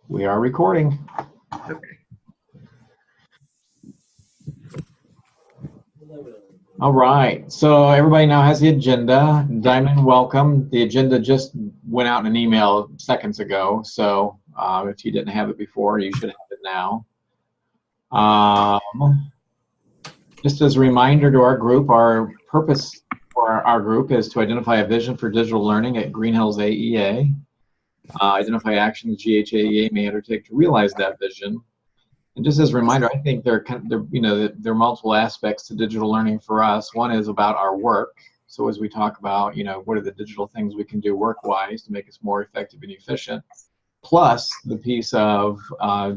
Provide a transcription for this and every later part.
We are recording. Okay. All right. So everybody now has the agenda. Diamond, welcome. The agenda just went out in an email seconds ago. So if you didn't have it before, you should have it now. Just as a reminder to our group, our purpose for our group is to identify a vision for digital learning at Green Hills AEA. Identify actions GHAEA may undertake to realize that vision. And just as a reminder, I think there are multiple aspects to digital learning for us. One is about our work. So as we talk about, what are the digital things we can do work-wise to make us more effective and efficient, plus the piece of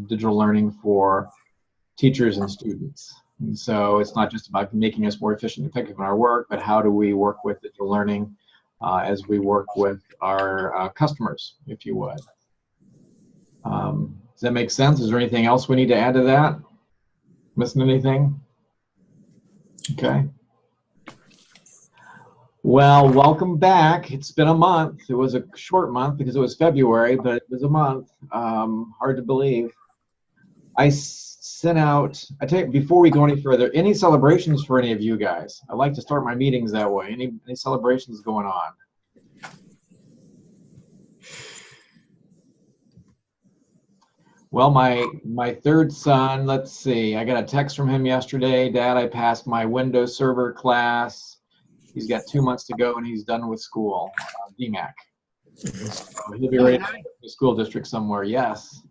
digital learning for teachers and students. And so it's not just about making us more efficient and effective in our work, but how do we work with digital learning as we work with our customers, if you would. Does that make sense? Is there anything else we need to add to that? Missing anything? Okay. Well, welcome back. It's been a month. It was a short month because it was February, but it was a month. Hard to believe. I sent out, I tell you, before we go any further, any celebrations for any of you guys? I like to start my meetings that way. Any celebrations going on? Well, my third son, let's see, I got a text from him yesterday. Dad, I passed my Windows Server class. He's got 2 months to go and he's done with school, DMAC. So he'll be ready to go to the school district somewhere, yes.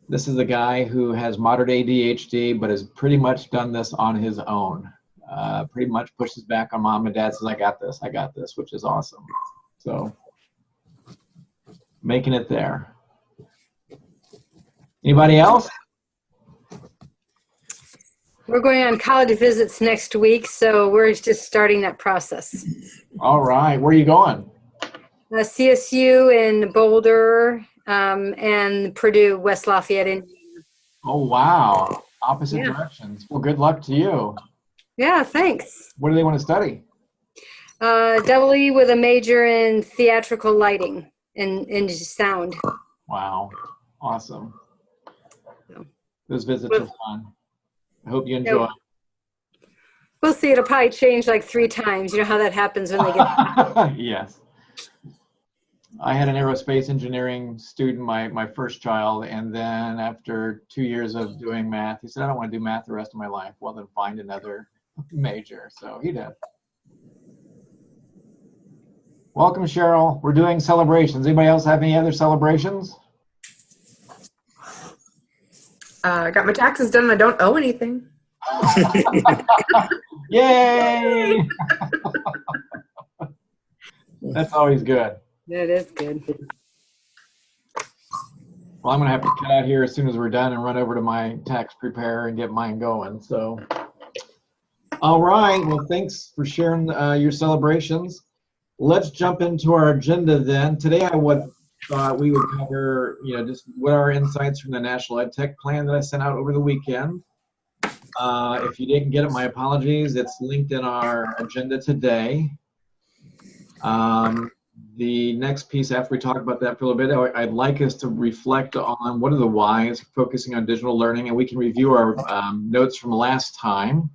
This is a guy who has moderate ADHD, but has pretty much done this on his own. Pretty much pushes back on mom and dad, says, I got this, which is awesome. So, making it there. Anybody else? We're going on college visits next week, so we're just starting that process. All right. Where are you going? CSU in Boulder and Purdue, West Lafayette, Indiana. Oh, wow. Opposite directions. Well, good luck to you. Yeah, thanks. What do they want to study? Double E with a major in theatrical lighting and sound. Wow. Awesome. Those visits are fun. I hope you enjoy. We'll see. It'll probably change like 3 times. You know how that happens when they get. Yes. I had an aerospace engineering student, my first child, and then after 2 years of doing math, he said, I don't want to do math the rest of my life. Well, then find another major. So he did. Welcome, Cheryl. We're doing celebrations. Anybody else have any other celebrations? I got my taxes done and I don't owe anything. Yay! That's always good. That is good. Well, I'm going to have to cut out here as soon as we're done and run over to my tax preparer and get mine going. So, all right. Well, thanks for sharing your celebrations. Let's jump into our agenda then. Today I thought we would cover, just what are our insights from the National Ed Tech Plan that I sent out over the weekend. If you didn't get it, my apologies. It's linked in our agenda today. The next piece, after we talk about that for a little bit, I'd like us to reflect on what are the whys focusing on digital learning, and we can review our notes from last time.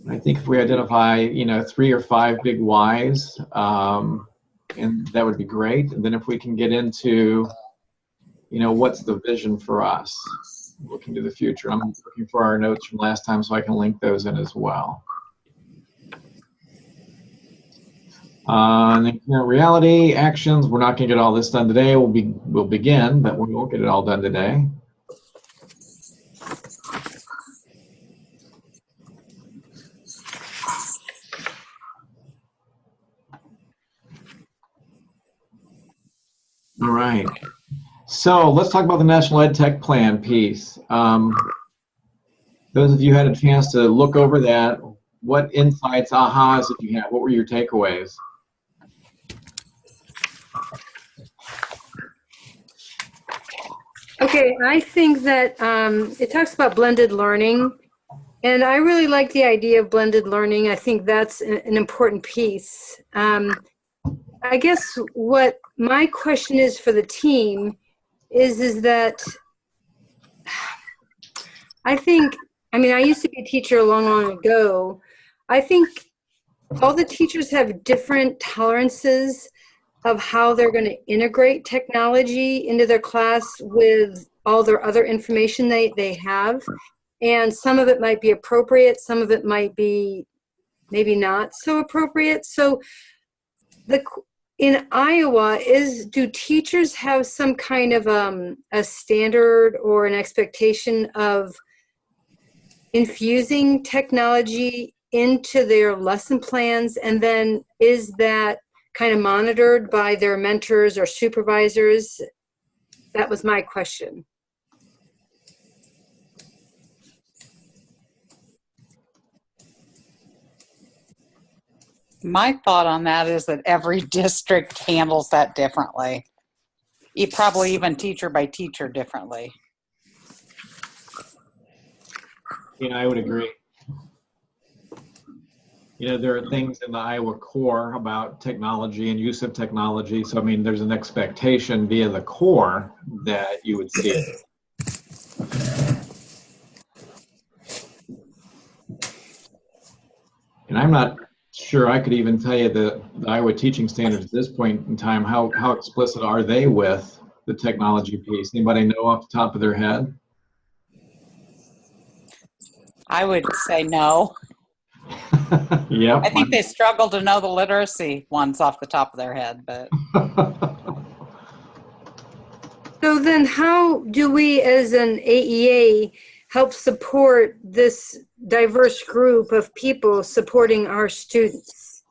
I think if we identify, 3 or 5 big whys, and that would be great. And then if we can get into, what's the vision for us looking to the future. I'm looking for our notes from last time so I can link those in as well. And then current reality, actions, we're not going to get all this done today. We'll begin, but we won't get it all done today. All right. So let's talk about the National Ed Tech Plan piece. Those of you who had a chance to look over that, what insights, ahas, if you have, what were your takeaways? Okay, I think that it talks about blended learning, and I really like the idea of blended learning. I think that's an important piece. I guess what my question is for the team is that I think, I mean, I used to be a teacher long ago. I think all the teachers have different tolerances of how they're going to integrate technology into their class with all their other information they have. And some of it might be appropriate, some of it might be maybe not so appropriate. So in Iowa, do teachers have some kind of a standard or an expectation of infusing technology into their lesson plans? And then is that kind of monitored by their mentors or supervisors? That was my question. My thought on that is that every district handles that differently. Probably even teacher by teacher differently. Yeah, I would agree. You know, there are things in the Iowa core about technology and use of technology. So, I mean, there's an expectation via the core that you would see it. And I'm not sure I could even tell you the Iowa teaching standards at this point in time, how explicit are they with the technology piece? Anybody know off the top of their head? I would say no. Yep. I think they struggle to know the literacy ones off the top of their head, but. So then how do we as an AEA help support this diverse group of people supporting our students?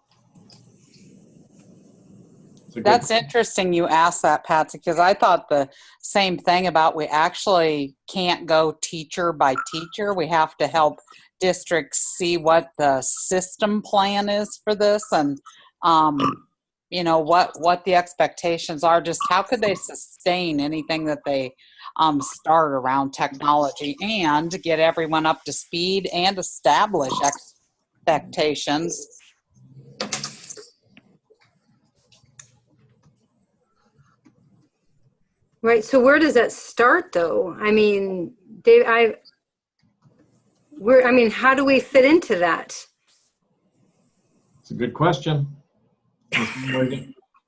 That's interesting you asked that, Patsy, because I thought the same thing about we actually can't go teacher by teacher. We have to help districts see what the system plan is for this and, you know, what the expectations are. Just how could they sustain anything that they start around technology and get everyone up to speed and establish expectations. Right. So where does that start, though? I mean, Dave, how do we fit into that? It's a good question.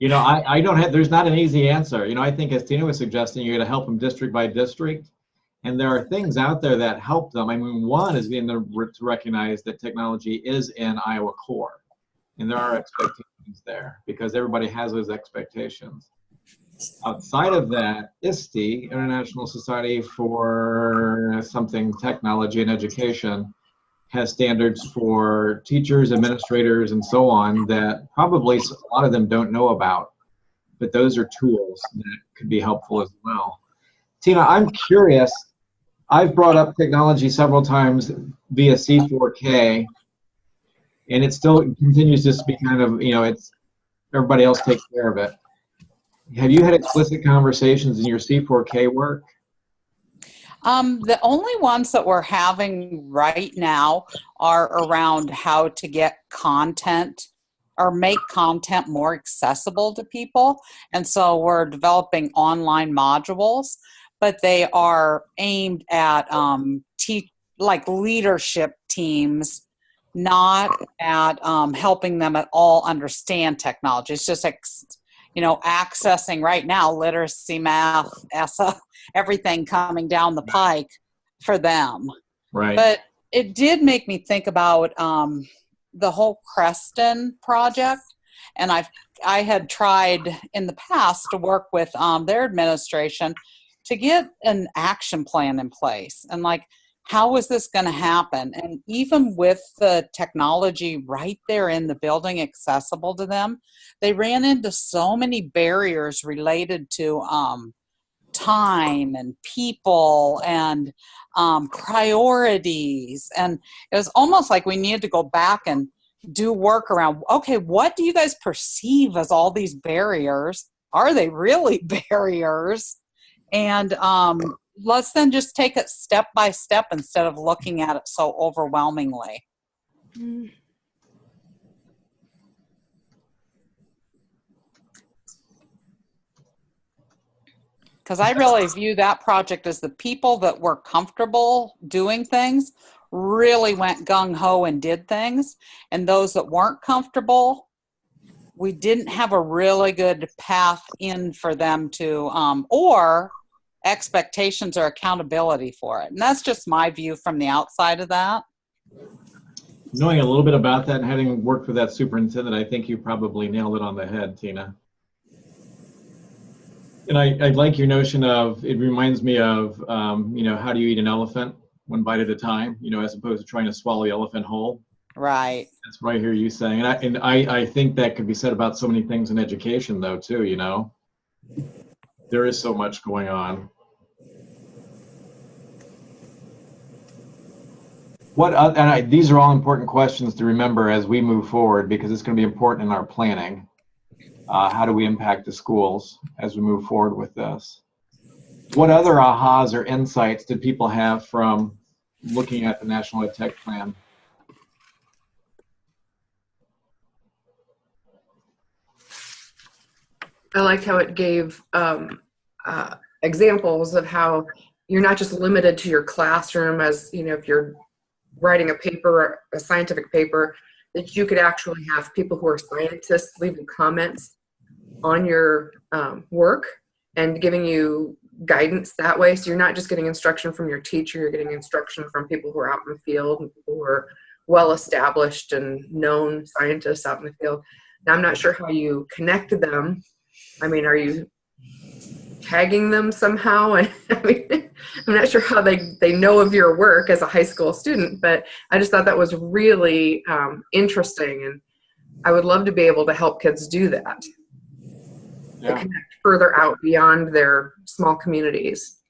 You know, I don't have, there's not an easy answer. You know, I think as Tina was suggesting, you're going to help them district by district. And there are things out there that help them. I mean, one is being to recognize that technology is in Iowa core. And there are expectations there because everybody has those expectations. Outside of that, ISTE, International Society for something technology and education, has standards for teachers, administrators, and so on that probably a lot of them don't know about. But those are tools that could be helpful as well. Tina, I'm curious. I've brought up technology several times via C4K, and it still continues to be kind of, you know, it's everybody else takes care of it. Have you had explicit conversations in your C4K work? The only ones that we're having right now are around how to get content or make content more accessible to people. And so we're developing online modules, but they are aimed at like leadership teams, not at helping them at all understand technology. It's just you know, accessing right now literacy, math, ESSA, everything coming down the pike for them. Right. But it did make me think about the whole Creston project, and I had tried in the past to work with their administration to get an action plan in place, and like, how is this going to happen? And even with the technology right there in the building accessible to them, they ran into so many barriers related to time and people and priorities. And it was almost like we needed to go back and do work around, okay, what do you guys perceive as all these barriers? Are they really barriers? And let's then just take it step by step instead of looking at it so overwhelmingly. Because I really view that project as the people that were comfortable doing things really went gung-ho and did things. And those that weren't comfortable, we didn't have a really good path in for them to, or expectations or accountability for it. And that's just my view from the outside of that. Knowing a little bit about that and having worked with that superintendent, I think you probably nailed it on the head, Tina. And I like your notion of, it reminds me of, you know, how do you eat an elephant? One bite at a time, you know, as opposed to trying to swallow the elephant whole. Right. That's what I hear you saying. And I think that could be said about so many things in education, though, too, you know. There is so much going on. These are all important questions to remember as we move forward, because it's going to be important in our planning. How do we impact the schools as we move forward with this? What other ahas or insights did people have from looking at the National Ed Tech Plan? I liked how it gave examples of how you're not just limited to your classroom, as you know, if you're writing a paper, a scientific paper, that you could actually have people who are scientists leaving comments on your work and giving you guidance that way. So you're not just getting instruction from your teacher, you're getting instruction from people who are out in the field and people who are well established and known scientists out in the field. Now, I'm not sure how you connect them. I mean, are you tagging them somehow? And I mean, I'm not sure how they know of your work as a high school student, but I just thought that was really interesting. And I would love to be able to help kids do that. Yeah. To connect further out beyond their small communities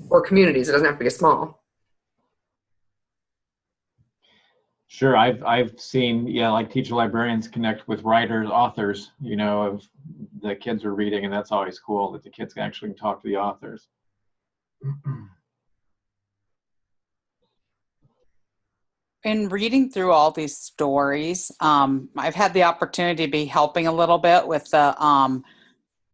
or communities. It doesn't have to be a small. Sure, I've seen, yeah, like teacher librarians connect with writers, authors, you know, of the kids are reading, and that's always cool that the kids can actually talk to the authors. In reading through all these stories, I've had the opportunity to be helping a little bit with the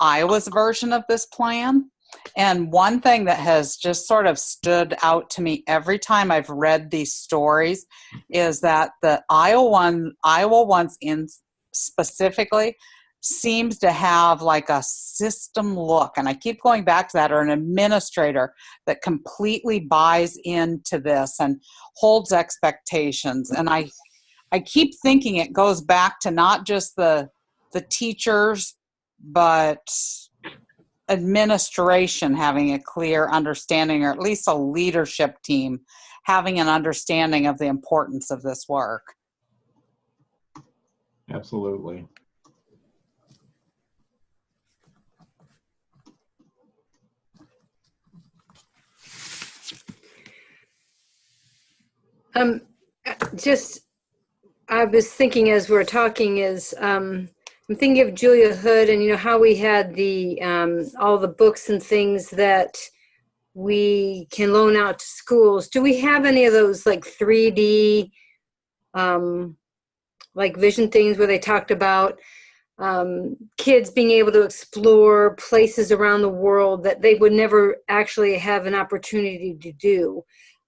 Iowa's version of this plan. And one thing that has just sort of stood out to me every time I've read these stories is that the Iowa ones in specifically seems to have like a system look. And I keep going back to that, or an administrator that completely buys into this and holds expectations. And I keep thinking it goes back to not just the teachers, but administration having a clear understanding, or at least a leadership team having an understanding of the importance of this work. Absolutely. I was thinking as we're talking is, I'm thinking of Julia Hood, and you know how we had the all the books and things that we can loan out to schools. Do we have any of those like 3D like vision things where they talked about kids being able to explore places around the world that they would never actually have an opportunity to do?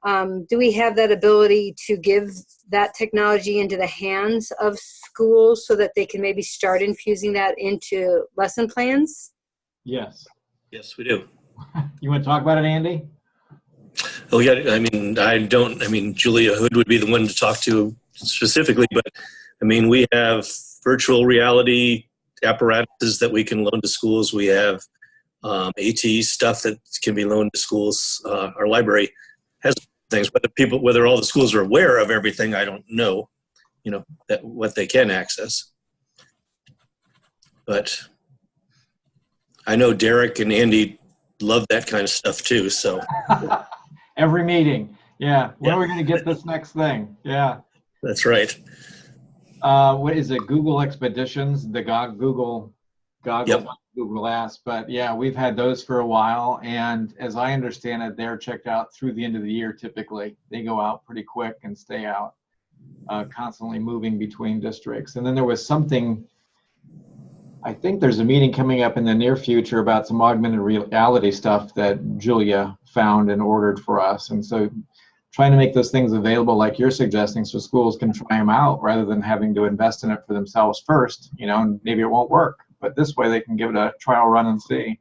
Do we have that ability to give that technology into the hands of schools so that they can maybe start infusing that into lesson plans? Yes. Yes, we do. You want to talk about it, Andy? Oh, yeah. I mean, Julia Hood would be the one to talk to specifically, but I mean, we have virtual reality apparatuses that we can loan to schools. We have AT stuff that can be loaned to schools. Our library has things, but whether all the schools are aware of everything, I don't know, you know, that what they can access. But I know Derek and Andy love that kind of stuff too, so. Every meeting. Yeah. When are we going to get this next thing? Yeah. That's right. What is it? Google Expeditions, the Google goggles, Yep. Google Glass. But yeah, we've had those for a while. And as I understand it, they're checked out through the end of the year typically. They go out pretty quick and stay out, constantly moving between districts. And then there was something I think there's a meeting coming up in the near future about some augmented reality stuff that Julia found and ordered for us. And so trying to make those things available like you're suggesting so schools can try them out rather than having to invest in it for themselves first, you know, and maybe it won't work. But this way they can give it a trial run and see.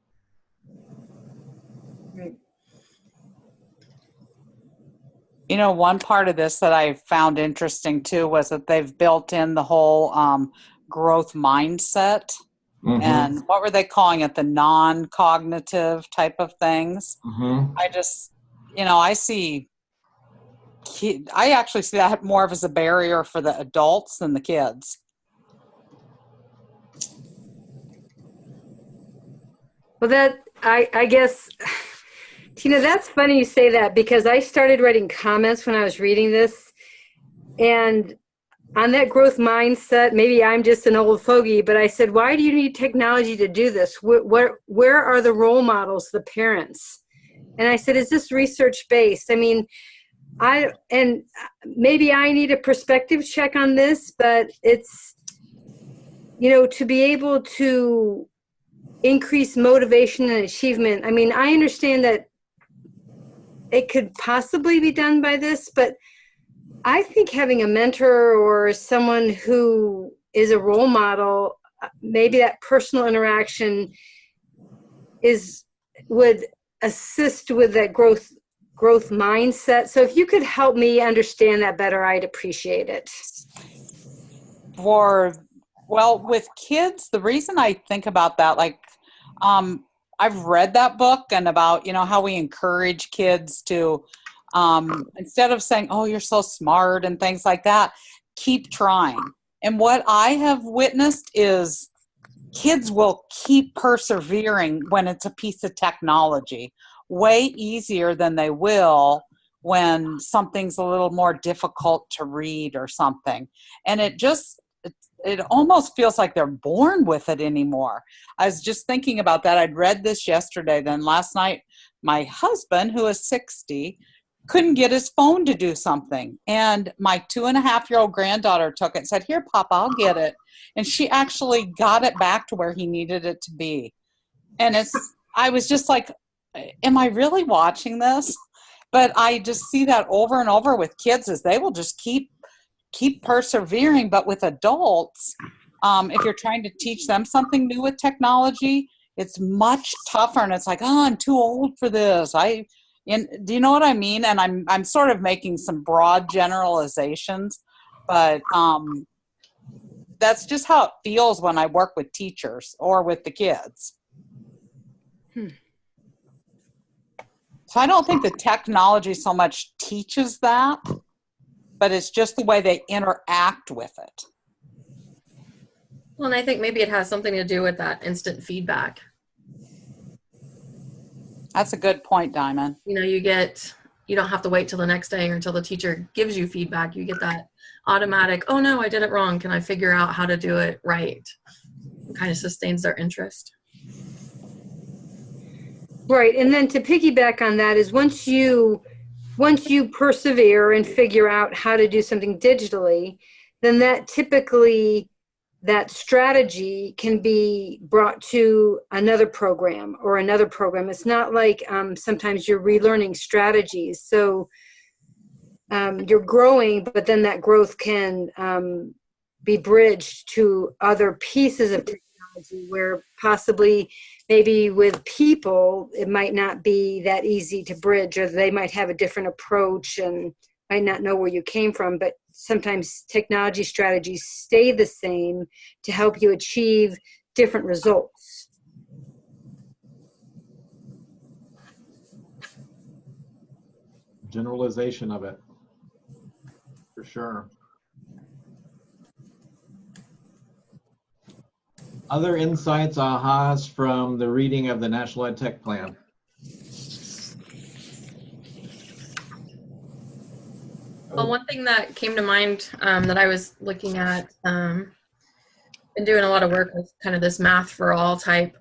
You know, one part of this that I found interesting too was that they've built in the whole growth mindset. And what were they calling it? The non-cognitive type of things. I just, you know, I actually see that more of as a barrier for the adults than the kids. Well, that, I guess, Tina, that's funny you say that, because I started writing comments when I was reading this. And on that growth mindset, maybe I'm just an old fogey, but I said, why do you need technology to do this? Where are the role models, the parents? And I said, is this research-based? I mean, and maybe I need a perspective check on this, but it's, you know, to be able to increase motivation and achievement. I mean, I understand that it could possibly be done by this, but I think having a mentor or someone who is a role model, maybe that personal interaction would assist with that growth mindset. So if you could help me understand that better, I'd appreciate it. Well, with kids, the reason I think about that, like, I've read that book and about, you know, how we encourage kids to, instead of saying, oh, you're so smart and things like that, keep trying. And what I have witnessed is kids will keep persevering when it's a piece of technology, way easier than they will when something's a little more difficult to read or something. And it almost feels like they're born with it anymore. I was just thinking about that. I'd read this yesterday. Then last night, my husband, who is 60, couldn't get his phone to do something. And my 2.5-year-old granddaughter took it and said, here, Papa, I'll get it. And she actually got it back to where he needed it to be. And I was just like, am I really watching this? But I just see that over and over with kids, is they will just keep persevering. But with adults, if you're trying to teach them something new with technology, it's much tougher. And it's like, oh, I'm too old for this. Do you know what I mean? And I'm sort of making some broad generalizations, but that's just how it feels when I work with teachers or with the kids. So I don't think the technology so much teaches that, but it's just the way they interact with it. Well, and I think maybe it has something to do with that instant feedback. That's a good point, Diamond. You know, you don't have to wait till the next day or until the teacher gives you feedback. You get that automatic, oh no, I did it wrong. Can I figure out how to do it right? It kind of sustains their interest. Right. And then to piggyback on that is once you persevere and figure out how to do something digitally, then that strategy can be brought to another program or another program. It's not like sometimes you're relearning strategies. So you're growing, but then that growth can be bridged to other pieces of technology where possibly maybe with people, it might not be that easy to bridge, or they might have a different approach and might not know where you came from, but sometimes technology strategies stay the same to help you achieve different results. Generalization of it, for sure. Other insights, ahas from the reading of the National Ed Tech Plan? Well, one thing that came to mind that I was looking at, been doing a lot of work with kind of this math for all type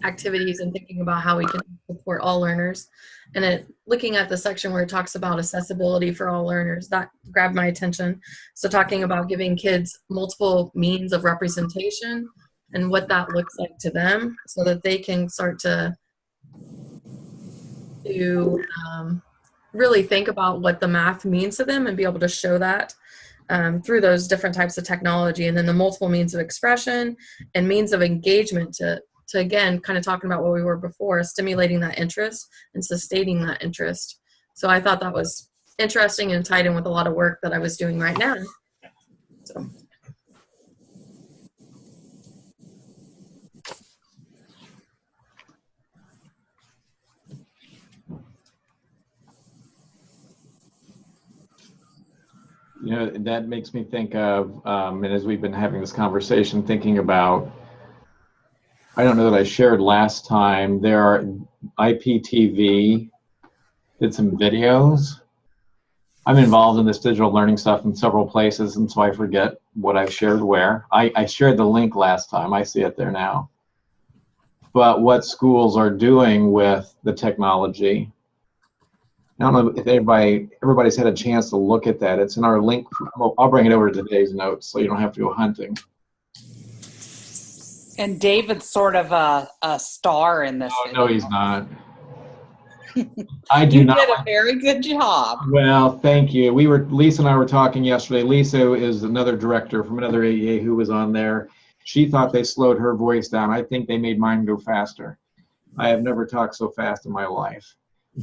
activities and thinking about how we can support all learners. And looking at the section where it talks about accessibility for all learners, that grabbed my attention. So talking about giving kids multiple means of representation and what that looks like to them, so that they can start to really think about what the math means to them and be able to show that through those different types of technology, and then the multiple means of expression and means of engagement to again, kind of talking about what we were before, stimulating that interest and sustaining that interest. So I thought that was interesting and tied in with a lot of work that I was doing right now. So. You know, that makes me think of, and as we've been having this conversation, thinking about, I don't know that I shared last time, there are IPTV did some videos. I'm involved in this digital learning stuff in several places, and so I forget what I've shared where. I shared the link last time. I see it there now. But what schools are doing with the technology, I don't know if everybody's had a chance to look at that. It's in our link. I'll bring it over to today's notes so you don't have to go hunting. And David's sort of a star in this. No, he's not. I do not. You did a very good job. Well, thank you. Lisa and I were talking yesterday. Lisa is another director from another AEA who was on there. She thought they slowed her voice down. I think they made mine go faster. I have never talked so fast in my life.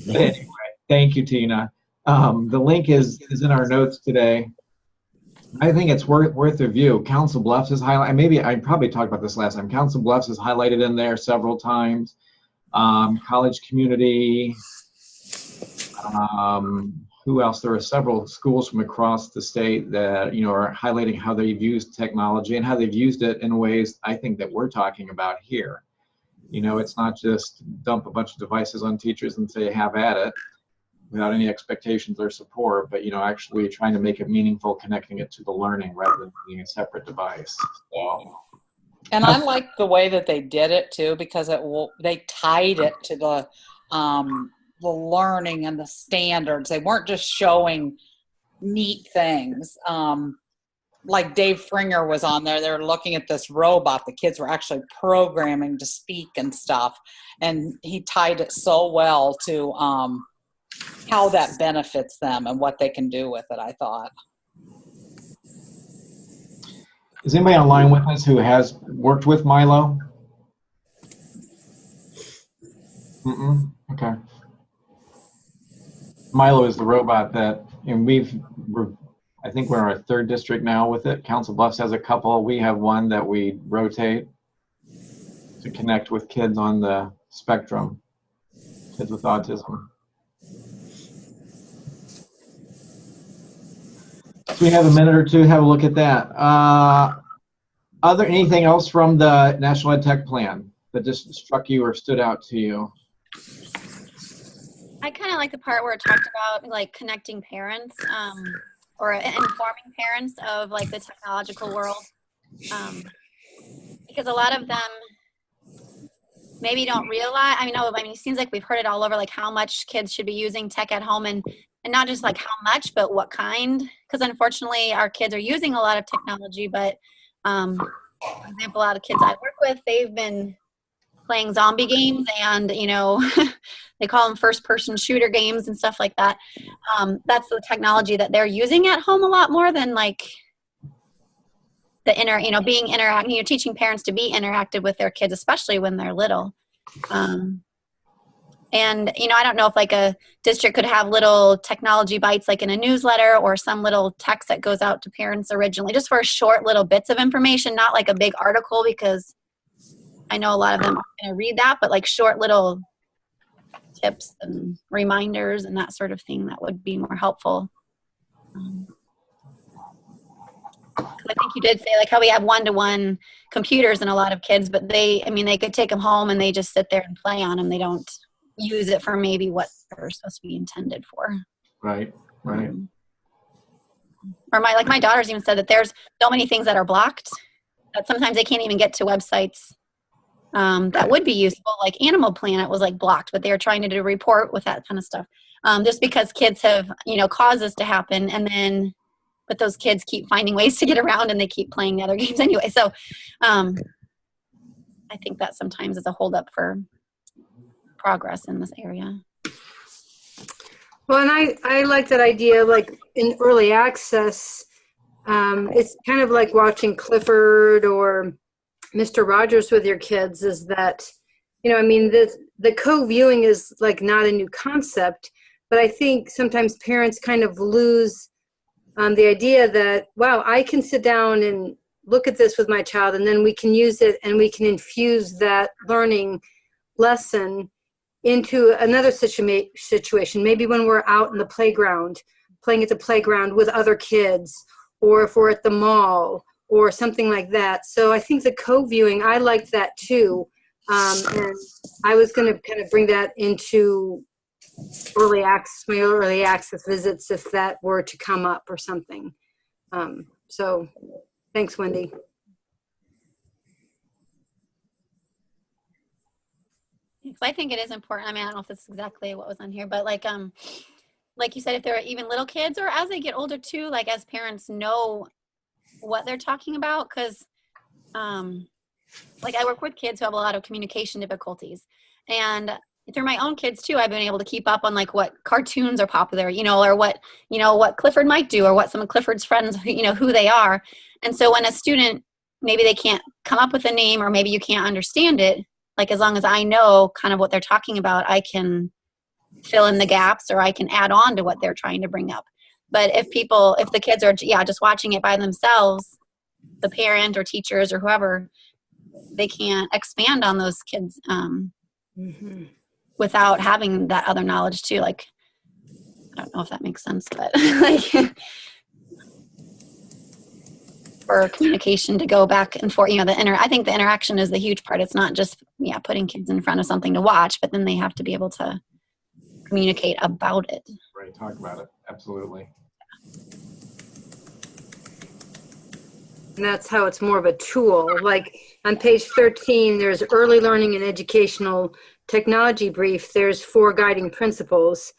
But anyway, thank you, Tina. The link is in our notes today. I think it's worth a view. Council Bluffs is highlighted. Maybe I probably talked about this last time. Council Bluffs is highlighted in there several times. College Community. Who else? There are several schools from across the state that are highlighting how they've used technology and how they've used it in ways I think that we're talking about here. It's not just dump a bunch of devices on teachers and say have at it without any expectations or support, but actually trying to make it meaningful, connecting it to the learning rather than being a separate device. So. And I like the way that they did it too, because they tied it to the learning and the standards. They weren't just showing neat things. Like Dave Fringer was on there. They were looking at this robot. The kids were actually programming to speak and stuff. And he tied it so well to how that benefits them and what they can do with it, I thought. Is anybody online with us who has worked with Milo? Okay. Milo is the robot that, and I think we're in our third district now with it. Council Bluffs has a couple. We have one that we rotate to connect with kids on the spectrum, kids with autism. So we have a minute or two, have a look at that. Anything else from the National Ed Tech Plan that just struck you or stood out to you? I kind of like the part where it talked about like connecting parents or informing parents of like the technological world, because a lot of them maybe don't realize. It seems like we've heard it all over, like how much kids should be using tech at home, and not just like how much, but what kind. Because unfortunately, our kids are using a lot of technology, but for example, a lot of kids I work with, they've been playing zombie games and, they call them first-person shooter games and stuff like that. That's the technology that they're using at home a lot more than like the being interactive, teaching parents to be interactive with their kids, especially when they're little. And, I don't know if like a district could have little technology bites like in a newsletter or some little text that goes out to parents originally, just for short little bits of information, not like a big article, because I know a lot of them aren't going to read that, but like short little tips and reminders and that sort of thing that would be more helpful. I think you did say like how we have one-to-one computers in a lot of kids, but they could take them home and they just sit there and play on them. They don't use it for maybe what they're supposed to be intended for. Right. Or my daughters even said that there's so many things that are blocked that sometimes they can't even get to websites that would be useful. Like Animal Planet was like blocked, but they were trying to do a report with that kind of stuff. Just because kids have, caused this to happen, but those kids keep finding ways to get around and they keep playing the other games anyway. So I think that sometimes is a holdup for progress in this area. Well, and I like that idea, like in early access, it's kind of like watching Clifford or Mr. Rogers with your kids, is that, I mean, the co-viewing is like not a new concept, but I think sometimes parents kind of lose the idea that, wow, I can sit down and look at this with my child, and then we can use it and we can infuse that learning lesson into another situation. Maybe when we're out in the playground, playing at the playground with other kids, or if we're at the mall or something like that. So I think the co-viewing, I liked that too. And I was going to kind of bring that into my early access visits if that were to come up or something. So thanks, Wendy. Because I think it is important. I mean, I don't know if this is exactly what was on here, but like you said, if there are even little kids, or as they get older too, like as parents know what they're talking about, because like I work with kids who have a lot of communication difficulties, and through my own kids too, I've been able to keep up on like what cartoons are popular, or what Clifford might do, or what some of Clifford's friends, who they are. And so when a student, maybe they can't come up with a name, or maybe you can't understand it, like as long as I know kind of what they're talking about, I can fill in the gaps, or I can add on to what they're trying to bring up. But if the kids are just watching it by themselves, the parent or teachers or whoever, they can't expand on those kids without having that other knowledge too. Like, I don't know if that makes sense, but like for communication to go back and forth, I think the interaction is the huge part. It's not just putting kids in front of something to watch, but then they have to be able to communicate about it. Right, talk about it. Absolutely. And that's how it's more of a tool. Like on page 13, there's early learning and educational technology brief. There's 4 guiding principles.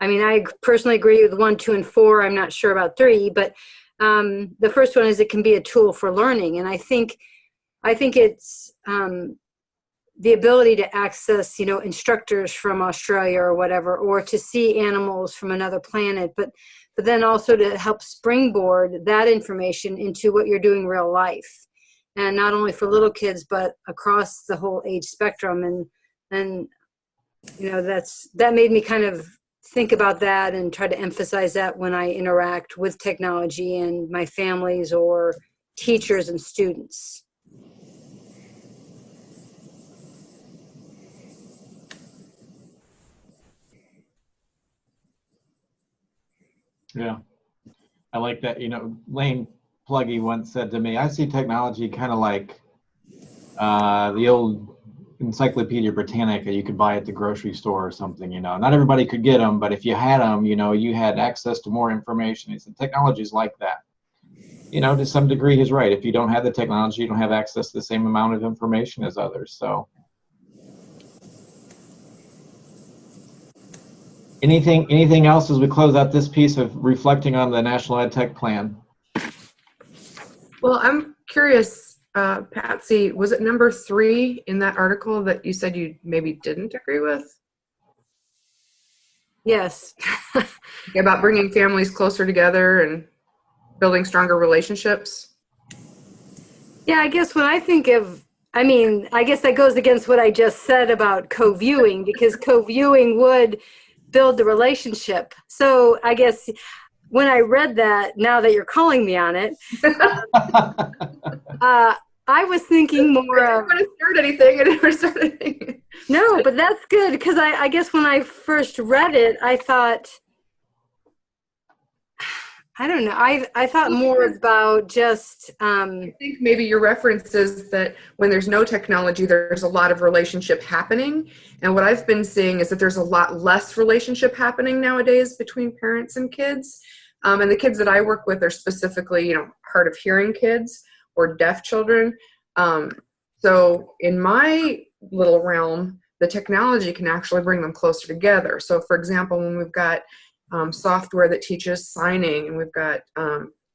I mean, I personally agree with 1, 2, and 4. I'm not sure about 3, but the first one is it can be a tool for learning. And I think it's the ability to access, instructors from Australia or whatever, or to see animals from another planet, but then also to help springboard that information into what you're doing real life. And not only for little kids, but across the whole age spectrum. And that made me kind of think about that and try to emphasize that when I interact with technology and my families or teachers and students. Yeah, I like that. Lane Pluggy once said to me, I see technology kind of like the old Encyclopedia Britannica you could buy at the grocery store or something. Not everybody could get them, but if you had them, you had access to more information. He said technology is like that. To some degree, he's right. If you don't have the technology, you don't have access to the same amount of information as others. So anything else as we close out this piece of reflecting on the National Ed Tech Plan? Well, I'm curious, Patsy, was it number 3 in that article that you said you maybe didn't agree with? Yes. About bringing families closer together and building stronger relationships? Yeah, I guess when I think of, I guess that goes against what I just said about co-viewing, because co-viewing would build the relationship. So I guess when I read that, now that you're calling me on it, I was thinking more of... I didn't start anything. I never started anything. No, but that's good, because I guess when I first read it, I thought, I don't know, I thought more about just... I think maybe your reference is that when there's no technology, there's a lot of relationship happening. And what I've been seeing is that there's a lot less relationship happening nowadays between parents and kids. And the kids that I work with are specifically, hard of hearing kids or deaf children. So in my little realm, the technology can actually bring them closer together. So for example, when we've got software that teaches signing, and we've got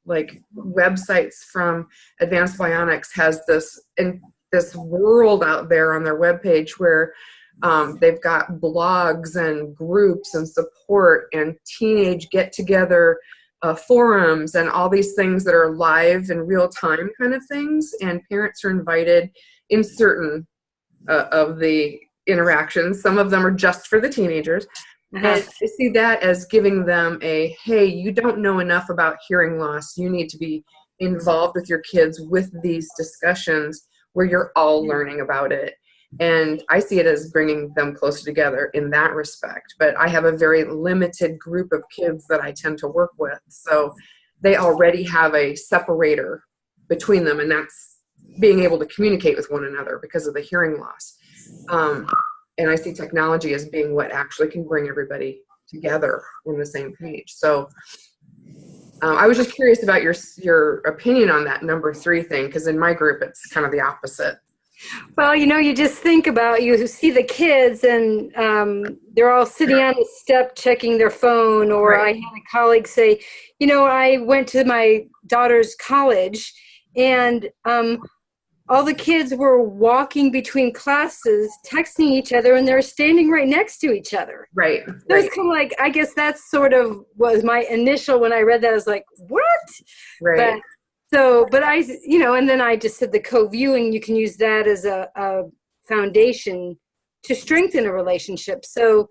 like websites from Advanced Bionics has this, and this world out there on their webpage where they've got blogs and groups and support and teenage get-together forums and all these things that are live in real time kind of things, and parents are invited in certain of the interactions. Some of them are just for the teenagers. And I see that as giving them a, hey, you don't know enough about hearing loss. You need to be involved with your kids with these discussions where you're all learning about it. And I see it as bringing them closer together in that respect. But I have a very limited group of kids that I tend to work with. So they already have a separator between them, and that's being able to communicate with one another because of the hearing loss. And I see technology as being what actually can bring everybody together on the same page. So I was just curious about your opinion on that number 3 thing, because in my group, it's kind of the opposite. Well, you just think about, you see the kids and they're all sitting on the step checking their phone. Or Right. I had a colleague say, I went to my daughter's college and all the kids were walking between classes, texting each other, and they're standing right next to each other. Right. So it's kind of like, I guess that's sort of was my initial, when I read that, I was like, what? Right. But I, and then I just said the co-viewing, you can use that as a foundation to strengthen a relationship. So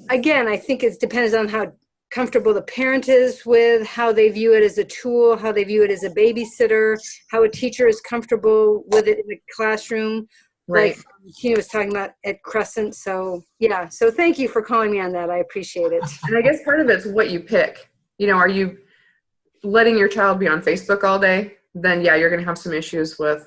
again, I think it depends on how comfortable the parent is with, how they view it as a tool, how they view it as a babysitter, how a teacher is comfortable with it in the classroom. Right. Like Tina was talking about at Crescent. So yeah, so thank you for calling me on that. I appreciate it. And I guess part of it's what you pick. Are you letting your child be on Facebook all day? Then yeah, you're going to have some issues with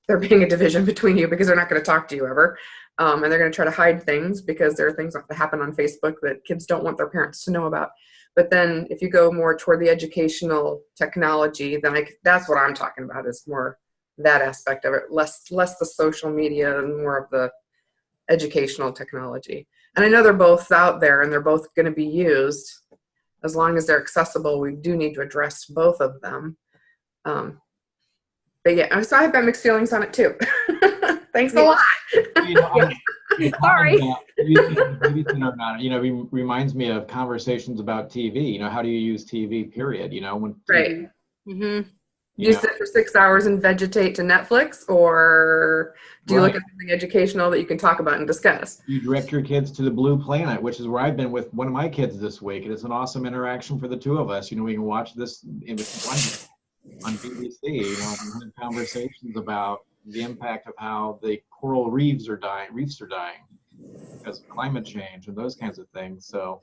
there being a division between you, because they're not going to talk to you ever. And they're going to try to hide things because there are things that happen on Facebook that kids don't want their parents to know about. But then if you go more toward the educational technology, then that's what I'm talking about, is more that aspect of it, less the social media and more of the educational technology. And I know they're both out there and they're both going to be used. As long as they're accessible, we do need to address both of them. But yeah, so I've got mixed feelings on it too. Thanks a lot. Sorry. Babysitter or not, reminds me of conversations about TV. How do you use TV, period? When Right. Mm-hmm. Do you sit for 6 hours and vegetate to Netflix, or do you look at something educational that you can talk about and discuss? You direct your kids to the Blue Planet, which is where I've been with one of my kids this week. And it's an awesome interaction for the two of us. We can watch this on BBC, and have conversations about the impact of how the coral reefs are dying because of climate change and those kinds of things. So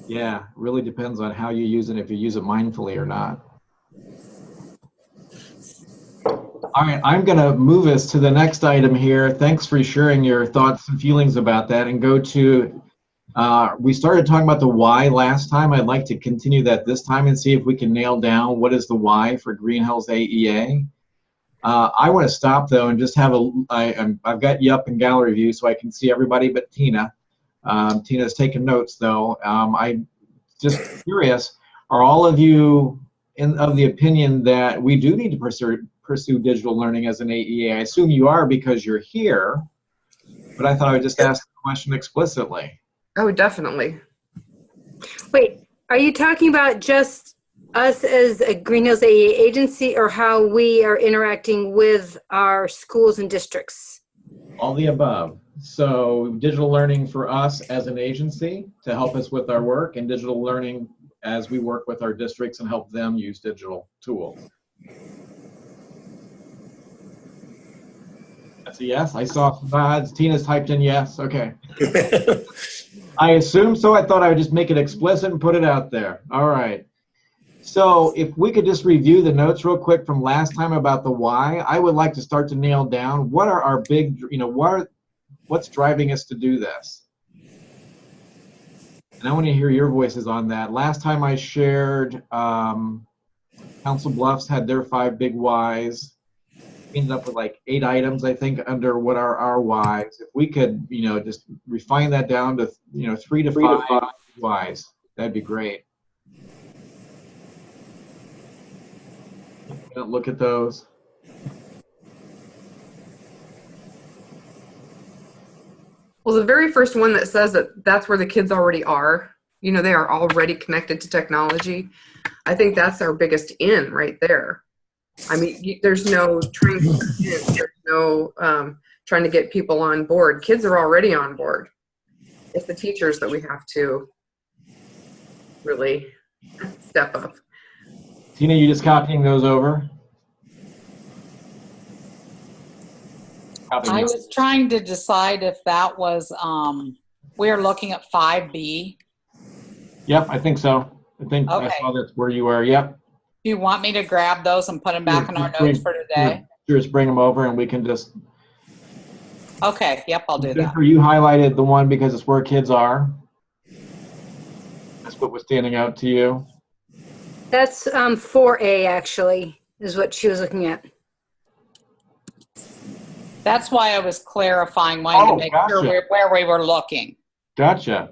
yeah, it really depends on how you use it, if you use it mindfully or not. All right, I'm going to move us to the next item here. Thanks for sharing your thoughts and feelings about that, and go to, we started talking about the why last time. I'd like to continue that this time and see if we can nail down what is the why for Green Hills AEA. I want to stop though and just have I've got you up in gallery view so I can see everybody but Tina. Tina's taking notes though. I'm just curious, are all of you of the opinion that we do need to pursue digital learning as an AEA? I assume you are because you're here, but I thought I would just ask the question explicitly. Oh, definitely. Wait, are you talking about just us as a Green Hills AEA agency, or how we are interacting with our schools and districts? All the above. So digital learning for us as an agency to help us with our work, and digital learning as we work with our districts and help them use digital tools. That's a yes. I saw some nods. Tina's typed in yes. Okay. I assume so. I thought I would just make it explicit and put it out there. All right. So if we could just review the notes real quick from last time about the why, I would like to start to nail down what are our big, what's driving us to do this? And I want to hear your voices on that. Last time I shared, Council Bluffs had their 5 big whys. Ended up with like 8 items, I think, under what are our whys. If we could, just refine that down to, 3 to 5 whys, that'd be great. Look at those. Well, the very first one that says that that's where the kids already are, you know, they are already connected to technology. I think that's our biggest in right there. I mean, there's no trying to convince, there's no trying to get people on board. Kids are already on board. It's the teachers that we have to really step up. Tina, you just copying those over? I was trying to decide if that was, we're looking at 5B. Yep, I think so. I think I Okay. saw that's where you are. Yep. Do you want me to grab those and put them back in our notes for today? Just bring them over and we can just. Okay, yep, I'll do that. Jennifer, you highlighted the one because it's where kids are. That's what was standing out to you. That's 4A actually, is what she was looking at. That's why I was clarifying, wanting to make sure where we were looking. Gotcha.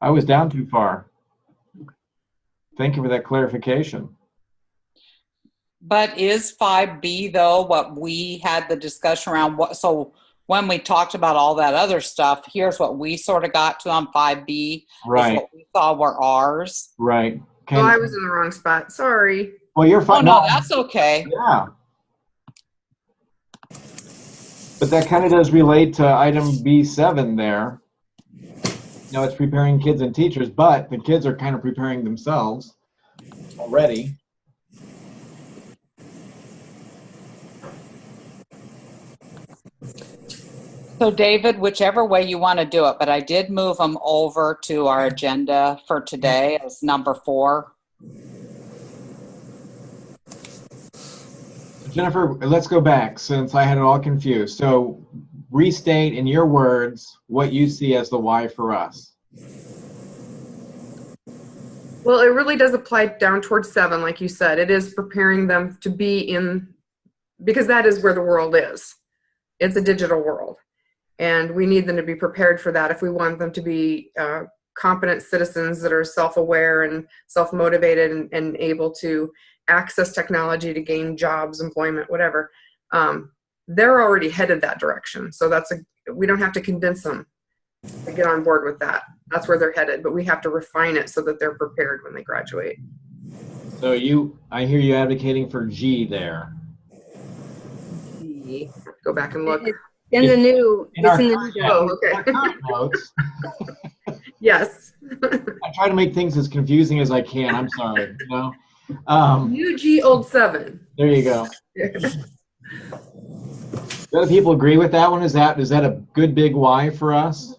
I was down too far. Thank you for that clarification. But is 5B though what we had the discussion around? So when we talked about all that other stuff, here's what we sort of got to on 5B. Right. What we saw were ours. Right. Oh, I was in the wrong spot. Sorry. Well, you're fine. Oh, no, that's okay. Yeah. But that kind of does relate to item B7 there. You know, it's preparing kids and teachers, but the kids are kind of preparing themselves already. So David, whichever way you want to do it, but I did move them over to our agenda for today as number 4. Jennifer, let's go back since I had it all confused. So restate in your words what you see as the why for us. Well, it really does apply down towards 7, like you said. It is preparing them to be in, because that is where the world is. It's a digital world. And we need them to be prepared for that if we want them to be competent citizens that are self-aware and self-motivated and able to access technology to gain jobs, employment, whatever. They're already headed that direction. So we don't have to convince them to get on board with that. That's where they're headed, but we have to refine it so that they're prepared when they graduate. So I hear you advocating for G there. Go back and look. In the new, our okay. Notes. Yes. I try to make things as confusing as I can. I'm sorry. You know? New G, old 7. There you go. Do other people agree with that one? Is that a good big why for us?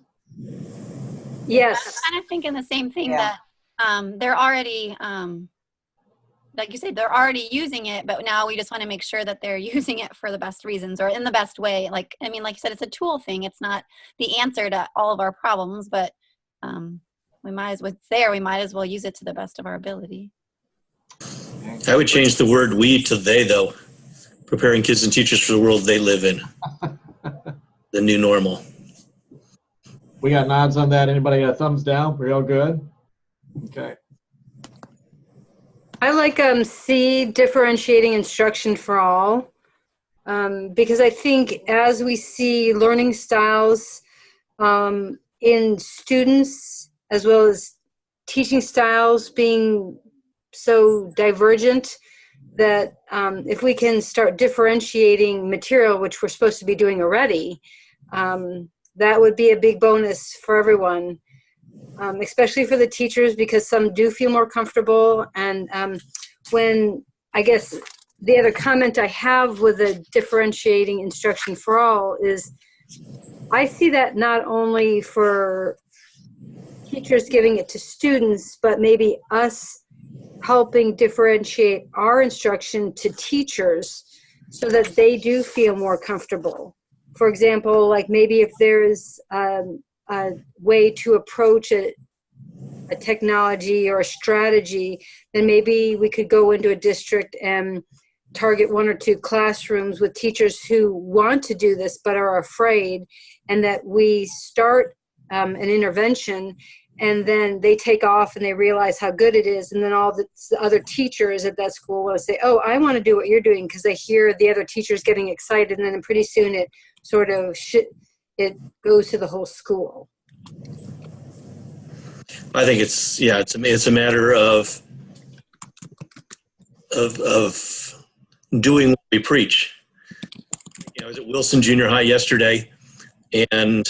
Yes. I'm kind of thinking the same thing, Yeah. that they're already, like you said, they're already using it, but now we just want to make sure that they're using it for the best reasons or in the best way. Like you said, it's a tool thing. It's not the answer to all of our problems, but we might as well, it's there. We might as well use it to the best of our ability. I would change the word we to they, though. Preparing kids and teachers for the world they live in. The new normal. We got nods on that. Anybody got thumbs down? We're all good? Okay. I like C, differentiating instruction for all, because I think as we see learning styles in students as well as teaching styles being so divergent, that if we can start differentiating material, which we're supposed to be doing already, that would be a big bonus for everyone. Especially for the teachers, because some do feel more comfortable. And when, I guess, the other comment I have with the differentiating instruction for all is I see that not only for teachers giving it to students, but maybe us helping differentiate our instruction to teachers so that they do feel more comfortable. For example, like maybe if there's a way to approach a technology or a strategy, then maybe we could go into a district and target 1 or 2 classrooms with teachers who want to do this but are afraid, and that we start an intervention and then they take off and they realize how good it is, and then all the other teachers at that school will say, oh, I want to do what you're doing, because they hear the other teachers getting excited, and then pretty soon it sort of it goes to the whole school. I think it's a matter of doing what we preach. I was at Wilson Junior High yesterday and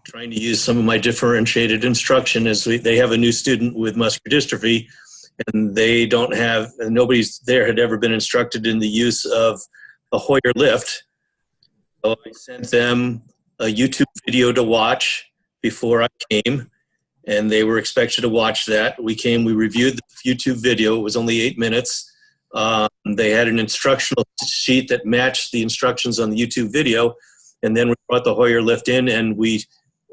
trying to use some of my differentiated instruction as they have a new student with muscular dystrophy, and nobody's there had ever been instructed in the use of a Hoyer lift. So I sent them a YouTube video to watch before I came, and they were expected to watch that. We reviewed the YouTube video. It was only 8 minutes. They had an instructional sheet that matched the instructions on the YouTube video, and then we brought the Hoyer lift in, and we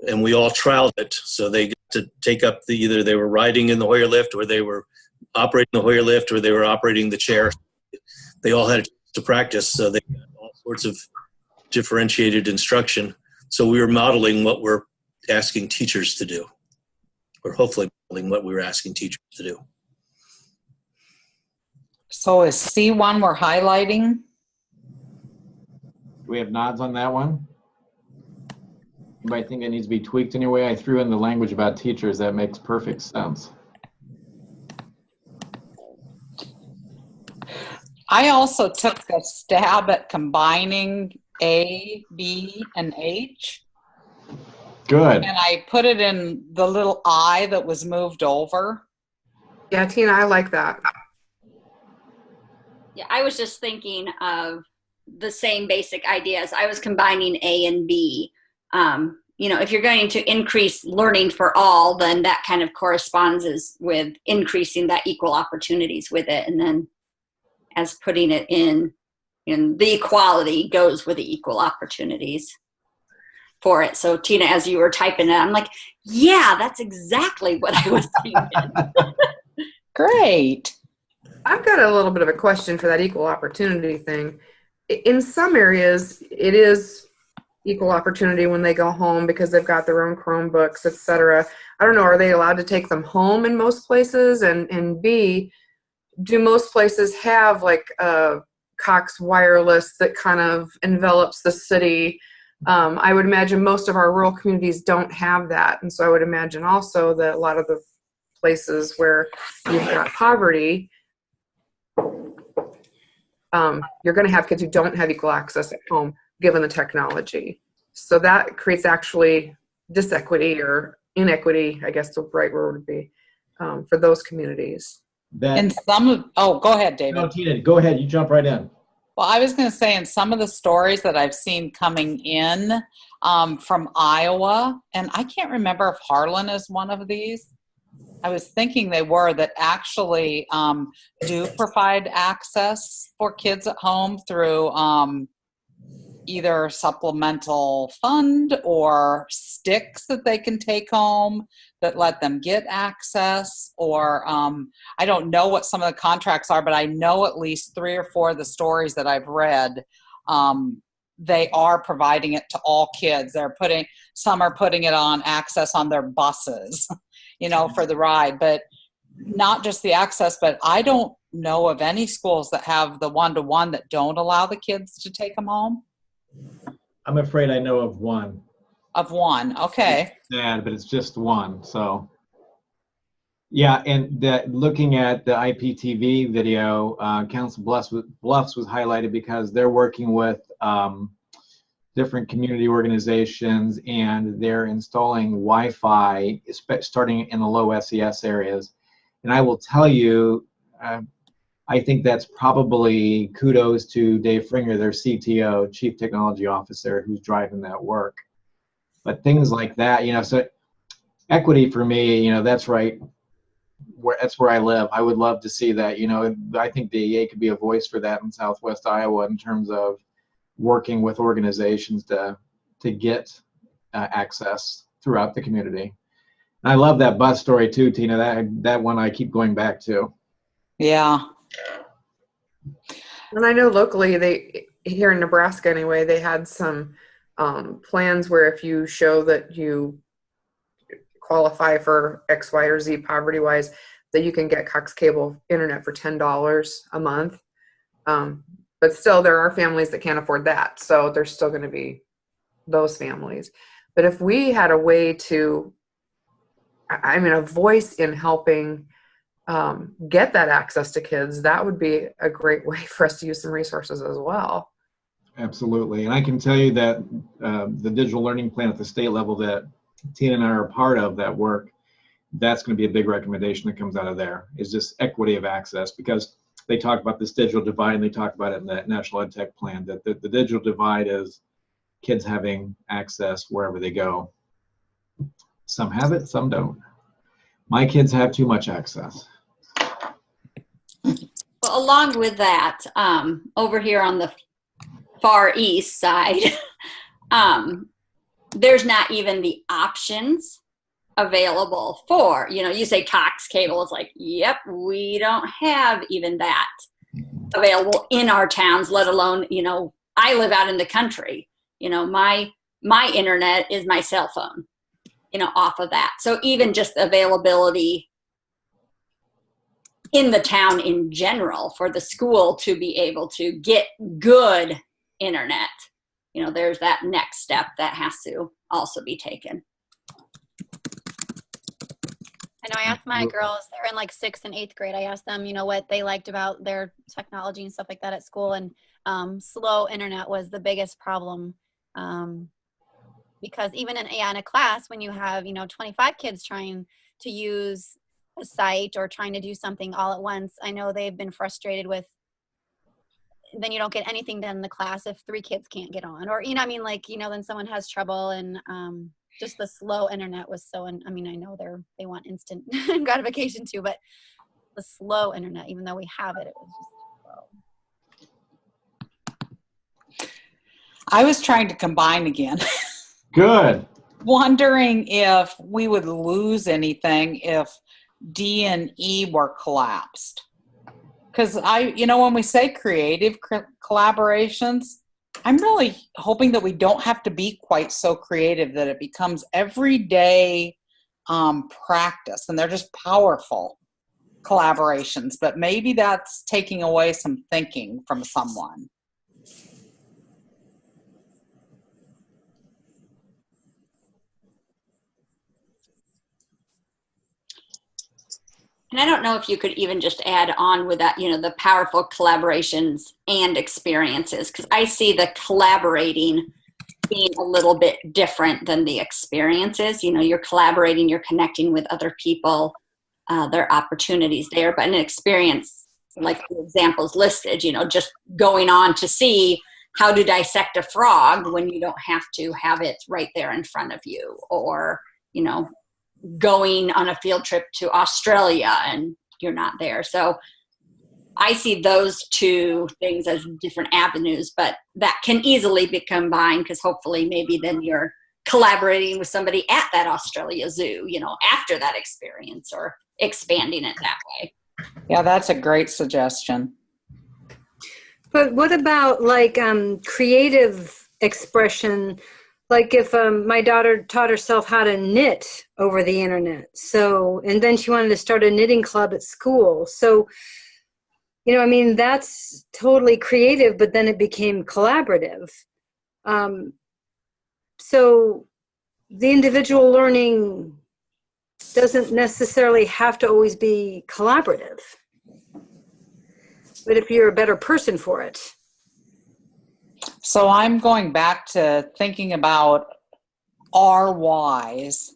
all trialed it. So they got to take up either they were riding in the Hoyer lift, or they were operating the Hoyer lift, or they were operating the chair. They all had a chance to practice, so they got all sorts of differentiated instruction. So we were modeling what we're asking teachers to do, or hopefully modeling what we were asking teachers to do. So is C1 we're highlighting? Do we have nods on that one? Anybody think it needs to be tweaked anyway? I threw in the language about teachers. That makes perfect sense. I also took a stab at combining A, B, and H. Good. And I put it in the little I that was moved over. Yeah, Tina, I like that. Yeah, I was just thinking of the same basic ideas. I was combining A and B. If you're going to increase learning for all, then that kind of corresponds with increasing that equal opportunities with it. And then as putting it in the equality goes with the equal opportunities for it. So Tina, as you were typing it, I'm like, yeah, that's exactly what I was thinking. Great. I've got a little bit of a question for that equal opportunity thing. In some areas, it is equal opportunity when they go home because they've got their own Chromebooks, etc. I don't know, are they allowed to take them home in most places? And B, do most places have like a Cox wireless that kind of envelops the city? I would imagine most of our rural communities don't have that. And so I would imagine also that a lot of the places where you've got poverty, you're going to have kids who don't have equal access at home given the technology. So that creates actually disequity or inequity, I guess the right word would be, for those communities. Go ahead, David. No, Tina, go ahead. You jump right in. Well, I was going to say in some of the stories that I've seen coming in from Iowa, and I can't remember if Harlan is one of these. I was thinking they were, that actually do provide access for kids at home through either supplemental fund or sticks that they can take home that let them get access, or I don't know what some of the contracts are, but I know at least 3 or 4 of the stories that I've read, they are providing it to all kids. Some are putting it on access on their buses, for the ride, but not just the access, but I don't know of any schools that have the one-to-one that don't allow the kids to take them home. I'm afraid I know of one. Of one, okay. It's sad, but it's just one. So, yeah, and looking at the IPTV video, Council Bluffs was highlighted because they're working with different community organizations, and they're installing Wi-Fi, starting in the low SES areas. And I will tell you, I think that's probably kudos to Dave Fringer, their CTO, Chief Technology Officer, who's driving that work. But things like that, so equity for me, that's right. That's where I live. I would love to see that. I think the EA could be a voice for that in Southwest Iowa in terms of working with organizations to get access throughout the community. And I love that bus story too, Tina. That one I keep going back to. Yeah. And I know locally, here in Nebraska anyway, they had some plans where if you show that you qualify for X, Y, or Z poverty-wise, that you can get Cox Cable internet for $10 a month. But still, there are families that can't afford that. So there's still going to be those families. But if we had a way to, I mean, a voice in helping get that access to kids, that would be a great way for us to use some resources as well. Absolutely. And I can tell you that the digital learning plan at the state level that Tina and I are a part of, that work, that's going to be a big recommendation that comes out of there, is just equity of access, because they talk about this digital divide, and they talk about it in the National Ed Tech Plan, that the digital divide is kids having access wherever they go. Some have it, some don't. My kids have too much access. Well, along with that, over here on the far east side, there's not even the options available for, you say Cox cable. It's like, yep, we don't have even that available in our towns, let alone, I live out in the country. My internet is my cell phone, off of that. So even just availability in the town in general for the school to be able to get good internet, there's that next step that has to also be taken. I know I asked my girls, they're in like 6th and 8th grade. I asked them, what they liked about their technology and stuff like that at school. And slow internet was the biggest problem. Because even in a class, when you have, 25 kids trying to use a site or trying to do something all at once, I know they've been frustrated with, then you don't get anything done in the class if 3 kids can't get on, or, then someone has trouble. And just the slow internet was so, I know they want instant gratification too, but the slow internet, even though we have it, it was just slow. I was trying to combine again. Good. Wondering if we would lose anything if D and E were collapsed. Because when we say creative collaborations, I'm really hoping that we don't have to be quite so creative, that it becomes everyday practice, and they're just powerful collaborations. But maybe that's taking away some thinking from someone. And I don't know if you could even just add on with that, the powerful collaborations and experiences, because I see the collaborating being a little bit different than the experiences. You're collaborating, you're connecting with other people, there are opportunities there, but an experience, like the examples listed, just going on to see how to dissect a frog when you don't have to have it right there in front of you, or, going on a field trip to Australia and you're not there. So I see those two things as different avenues, but that can easily be combined, because hopefully maybe then you're collaborating with somebody at that Australia zoo, after that experience, or expanding it that way. Yeah, that's a great suggestion. But what about creative expression? Like if my daughter taught herself how to knit over the internet, and then she wanted to start a knitting club at school. So, that's totally creative, but then it became collaborative. So the individual learning doesn't necessarily have to always be collaborative. But if you're a better person for it. So I'm going back to thinking about our whys,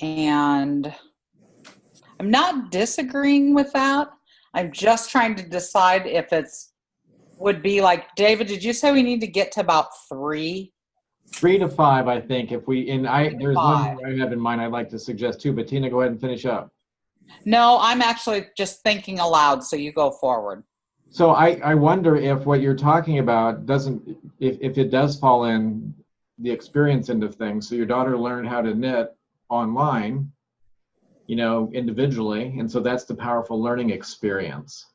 and I'm not disagreeing with that. I'm just trying to decide if would be like, David, did you say we need to get to about 3? 3 to 5, I think. There's one I have in mind I'd like to suggest too, but Tina, go ahead and finish up. No, I'm actually just thinking aloud, so you go forward. So I wonder if what you're talking about if it does fall in the experience end of things. So your daughter learned how to knit online, individually, and so that's the powerful learning experience,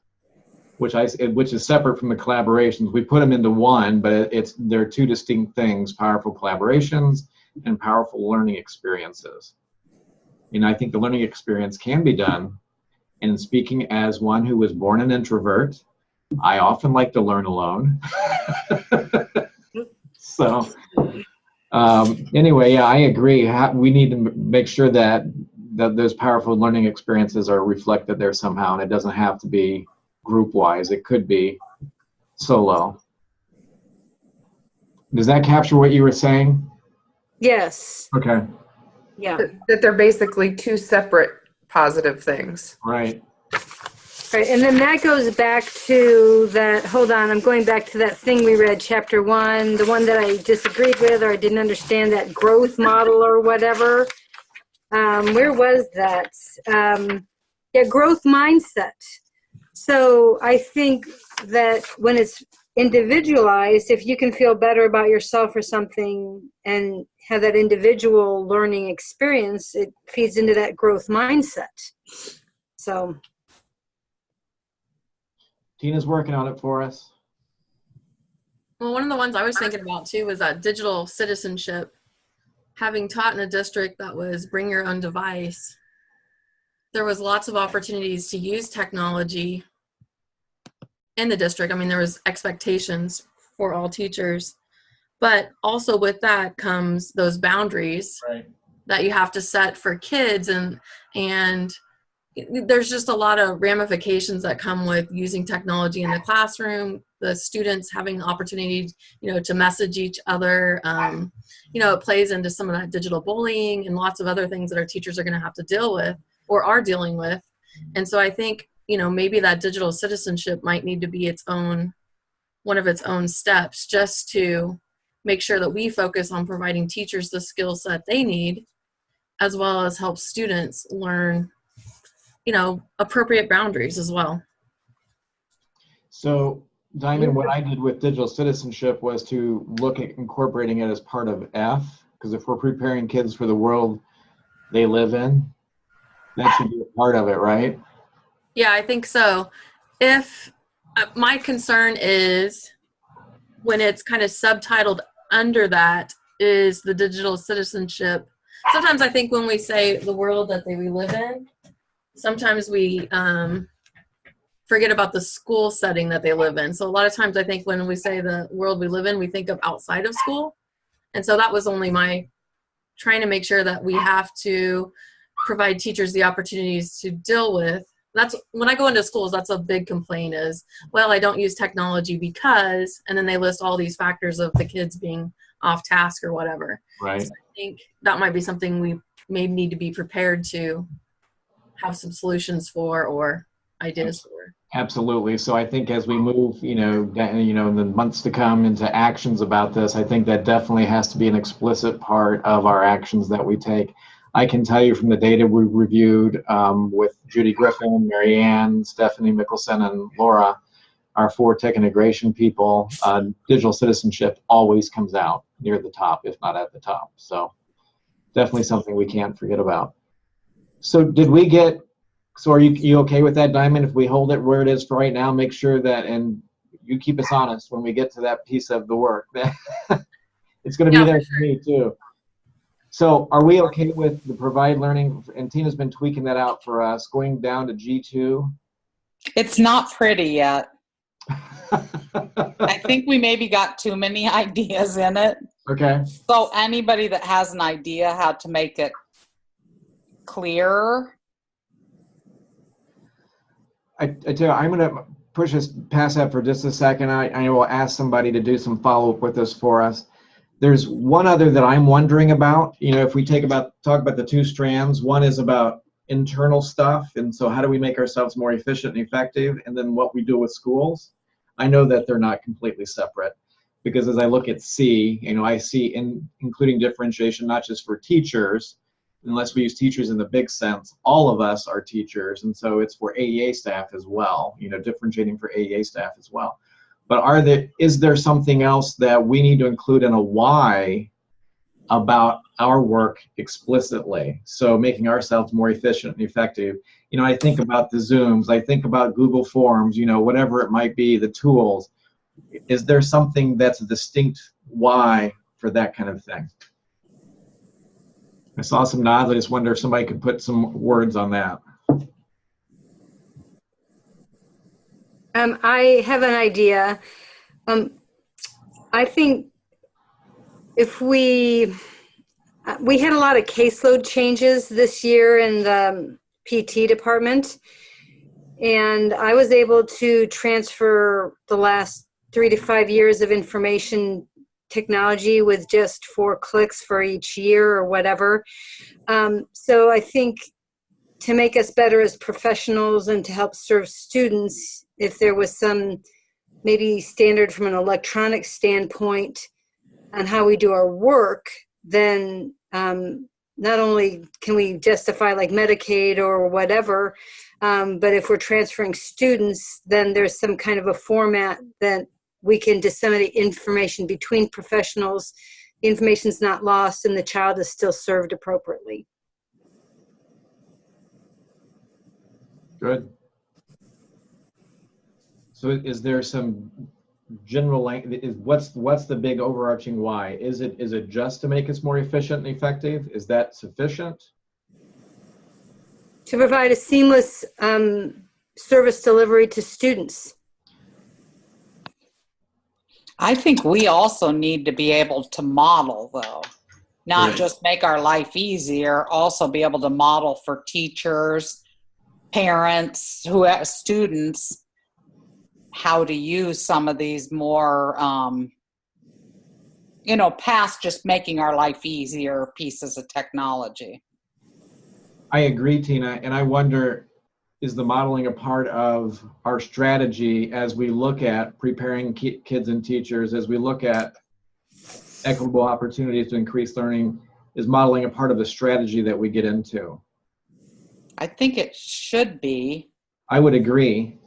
which is separate from the collaborations. We put them into one, but they're two distinct things: powerful collaborations and powerful learning experiences. I think the learning experience can be done. And speaking as one who was born an introvert, I often like to learn alone. So anyway, yeah, I agree. We need to make sure that those powerful learning experiences are reflected there somehow, and it doesn't have to be group-wise. It could be solo. Does that capture what you were saying? Yes. Okay. Yeah. That they're basically two separate positive things. Right. Right, and then that goes back to that, hold on, I'm going back to that thing we read, chapter 1, the one that I disagreed with or I didn't understand, that growth model or whatever. Where was that? Yeah, growth mindset. So I think that when it's individualized, if you can feel better about yourself or something and have that individual learning experience, it feeds into that growth mindset. So Tina's working on it for us. Well, one of the ones I was thinking about too was that digital citizenship. Having taught in a district that was bring your own device, there was lots of opportunities to use technology in the district. I mean, there was expectations for all teachers, but also with that comes those boundaries that you have to set for kids, and there's just a lot of ramifications that come with using technology in the classroom, the students having the opportunity, to message each other. It plays into some of that digital bullying and lots of other things that our teachers are going to have to deal with or are dealing with. And so I think, maybe that digital citizenship might need to be one of its own steps, just to make sure that we focus on providing teachers the skill set they need, as well as help students learn appropriate boundaries as well. So, Diamond, what I did with digital citizenship was to look at incorporating it as part of F, because if we're preparing kids for the world they live in, that should be a part of it, right? Yeah, I think so. If my concern is when it's kind of subtitled under that is the digital citizenship. Sometimes I think when we say the world that we live in, sometimes we forget about the school setting that they live in. So a lot of times I think when we say the world we live in, we think of outside of school. And so that was only my trying to make sure that we have to provide teachers the opportunities to deal with. That's when I go into schools, that's a big complaint is, well, I don't use technology because, and then they list all these factors of the kids being off task or whatever. Right. So I think that might be something we may need to be prepared to have some solutions for or ideas for. Absolutely. So I think as we move, in the months to come into actions about this, I think that definitely has to be an explicit part of our actions that we take. I can tell you from the data we reviewed with Judy Griffin, Mary Ann, Stephanie Mickelson, and Laura, our 4 tech integration people, digital citizenship always comes out near the top, if not at the top. So definitely something we can't forget about. So are you okay with that, Diamond? If we hold it where it is for right now, make sure that, and you keep us honest when we get to that piece of the work. It's going to be there for me too. So are we okay with the provide learning? And Tina's been tweaking that out for us, going down to G2. It's not pretty yet. I think we maybe got too many ideas in it. Okay. So anybody that has an idea how to make it clearer. I tell you, I'm going to push us past that for just a second. I will ask somebody to do some follow-up with this for us. There's one other that I'm wondering about. If we talk about the 2 strands, one is about internal stuff, and so how do we make ourselves more efficient and effective, and then what we do with schools. I know that they're not completely separate, because as I look at C, I see including differentiation not just for teachers, unless we use teachers in the big sense, all of us are teachers, and so it's for AEA staff as well, differentiating for AEA staff as well. But is there something else that we need to include in a why about our work explicitly? So making ourselves more efficient and effective. I think about the Zooms, I think about Google Forms, whatever it might be, the tools. Is there something that's a distinct why for that kind of thing? I saw some nods. I just wonder if somebody could put some words on that. I have an idea. I think if we had a lot of caseload changes this year in the PT department, and I was able to transfer the last 3 to 5 years of information technology with just 4 clicks for each year or whatever. So I think to make us better as professionals and to help serve students, if there was some maybe standard from an electronic standpoint on how we do our work, then not only can we justify like Medicaid or whatever, but if we're transferring students, then there's some kind of a format that we can disseminate information between professionals. The information's not lost and the child is still served appropriately. Good. So is there some general language? What's the big overarching why? Is it just to make us more efficient and effective? Is that sufficient? To provide a seamless service delivery to students. I think we also need to be able to model, though, not Right. just make our life easier, also be able to model for teachers, parents, who have students, how to use some of these more, past just making our life easier pieces of technology. I agree, Tina, and I wonder, is the modeling a part of our strategy as we look at preparing kids and teachers, as we look at equitable opportunities to increase learning? Is modeling a part of the strategy that we get into? I think it should be. I would agree.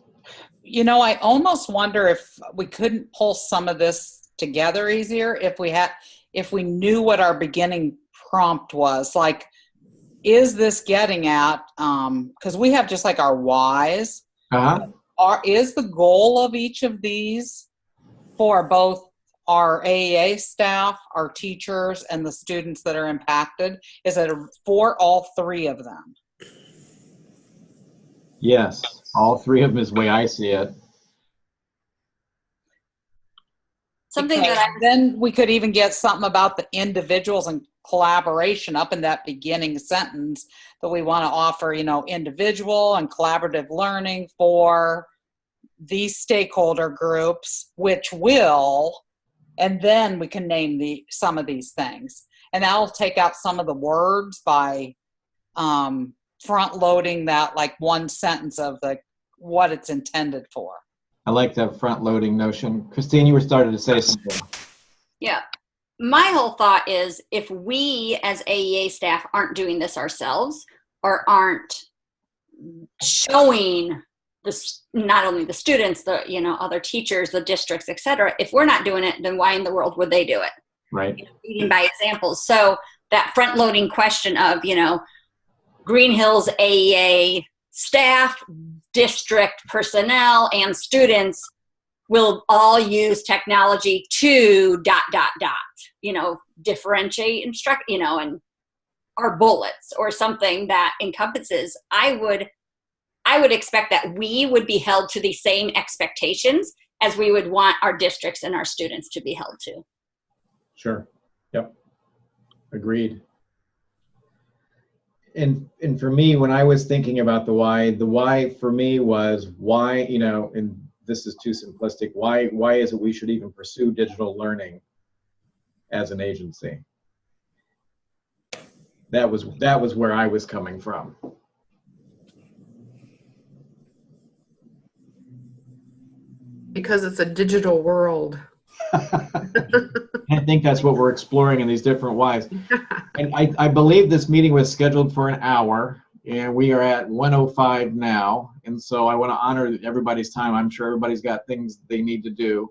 I almost wonder if we couldn't pull some of this together easier if we knew what our beginning prompt was. Like, is this getting at, because we have just like our whys. Is the goal of each of these for both our AEA staff, our teachers, and the students that are impacted? Is it for all 3 of them? Yes, all 3 of them is the way I see it. Something Because that then we could even get something about the individuals and collaboration up in that beginning sentence, that we want to offer, individual and collaborative learning for these stakeholder groups, which will, and then we can name some of these things. And that'll take out some of the words by front loading that like one sentence of what it's intended for. I like that front loading notion. Christine, you were starting to say something. Yeah. My whole thought is, if we as AEA staff aren't doing this ourselves, or aren't showing this, not only the students, the other teachers, the districts, etc., if we're not doing it, then why in the world would they do it? Right. Leading by examples. So that front loading question of, Green Hills AEA staff, district personnel, and students will all use technology to ... differentiate, instruct, and our bullets or something that encompasses. I would expect that we would be held to the same expectations as we would want our districts and our students to be held to. Sure. Yep. Agreed. And for me, when I was thinking about the why for me was why, and this is too simplistic, why is it we should even pursue digital learning as an agency? That was where I was coming from. Because it's a digital world. I think that's what we're exploring in these different whys. And I believe this meeting was scheduled for an hour, and we are at 1:05 now. And so I want to honor everybody's time. I'm sure everybody's got things they need to do.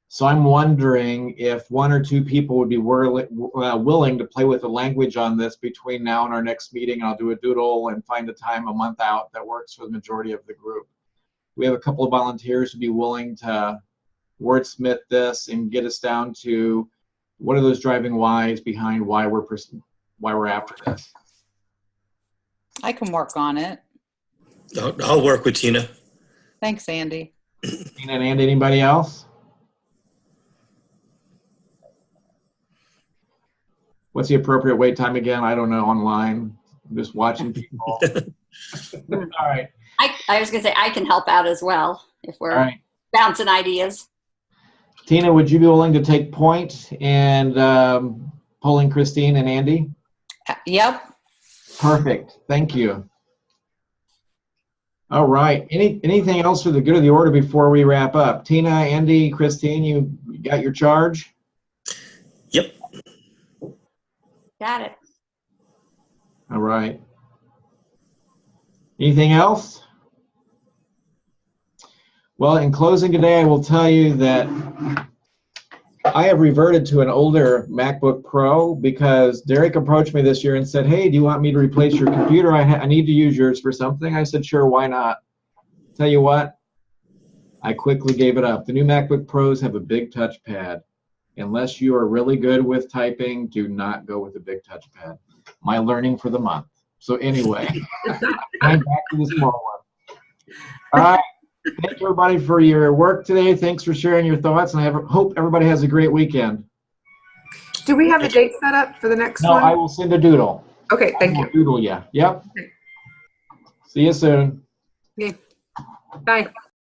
So I'm wondering if 1 or 2 people would be willing to play with the language on this between now and our next meeting. I'll do a doodle and find a time a month out that works for the majority of the group. We have a couple of volunteers who'd be willing to wordsmith this and get us down to what are those driving whys behind why we're after this. I can work on it. I'll work with Tina. Thanks, Andy. Tina and Andy, anybody else? what's the appropriate wait time again? I don't know, online. I'm just watching people. All right. I was going to say I can help out as well if we're All right. bouncing ideas. Tina, would you be willing to take point and polling Christine and Andy? Yep. Perfect. Thank you. All right. Anything else for the good of the order before we wrap up? Tina, Andy, Christine, you got your charge? Yep. Got it. All right. Anything else? Well, in closing today, I will tell you that I have reverted to an older MacBook Pro because Derek approached me this year and said, hey, do you want me to replace your computer? I need to use yours for something. I said, sure, why not? Tell you what, I quickly gave it up. The new MacBook Pros have a big touchpad. Unless you are really good with typing, do not go with a big touchpad. My learning for the month. So anyway, going back to the small one. All right. Thank you, everybody, for your work today. Thanks for sharing your thoughts, and I hope everybody has a great weekend. Do we have a date set up for the next No, one? I will send a doodle. Okay, thank you. Doodle, yeah. Yep. See you soon. Okay. Bye.